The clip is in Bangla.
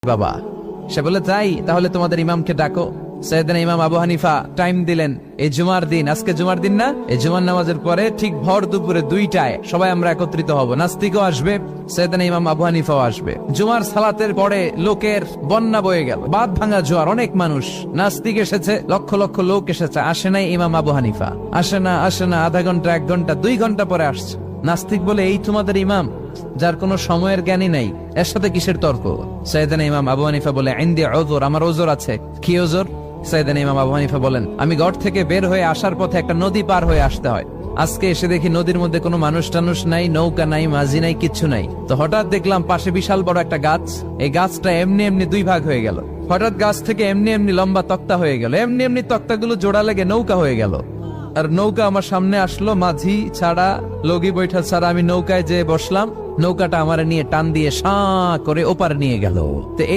বাবা। সে বলে তাই, তাহলে তোমাদের ইমামকে ডাকো। সাইয়েদনা ইমাম আবু হানিফা টাইম দিলেন, এই জুমার দিন, আজকে জুমার দিন না, এই জুমার নামাজের পরে ঠিক ভর দুপুরে 2টায় সবাই আমরা একত্রিত হব। নাস্তিকও আসবে, সাইয়েদনা ইমাম আবু হানিফাও আসবে। জুমার সালাতের পরে লোকের বন্যা বয়ে গেল, বাঁধ ভাঙা জোয়ার, অনেক মানুষ। নাস্তিক এসেছে, লক্ষ লক্ষ লোক এসেছে, আসে নাই ইমাম আবু হানিফা। আসে না আধা ঘন্টা, 1 ঘন্টা, 2 ঘন্টা পরে আসছে। নাস্তিক বলে, এই তোমাদের ইমাম যার কোনো সময়ের জ্ঞানই নাই, এর সাথে কিসের তর্ক? সাইয়েদনা ইমাম আবু হানিফা বলে, ইনদি উযর, আমার ওজর আছে। কি ওজর? সাইয়েদনা ইমাম আবু হানিফা বলেন, আমি ঘর থেকে বের হয়ে আসার পথে একটা নদী পার হয়ে আসতে হয়। আজকে এসে দেখি নদীর মধ্যে কোনো মানুষ টানুষ নাই, নৌকা নাই, মাঝি নাই, কিচ্ছু নাই। তো হঠাৎ দেখলাম পাশে বিশাল বড় একটা গাছ, এই গাছটা এমনি এমনি 2 ভাগ হয়ে গেল। হঠাৎ গাছ থেকে এমনি এমনি লম্বা তক্তা হয়ে গেল, এমনি এমনি তক্তাগুলো জোড়া লেগে নৌকা হয়ে গেল। আর নৌকা আমার সামনে আসলো, মাঝি ছাড়া, লগি বৈঠা ছাড়া। আমি নৌকায় যেয়ে বসলাম, নৌকাটা আমার নিয়ে টান দিয়ে সাঁ করে ওপারে নিয়ে গেল। তো এই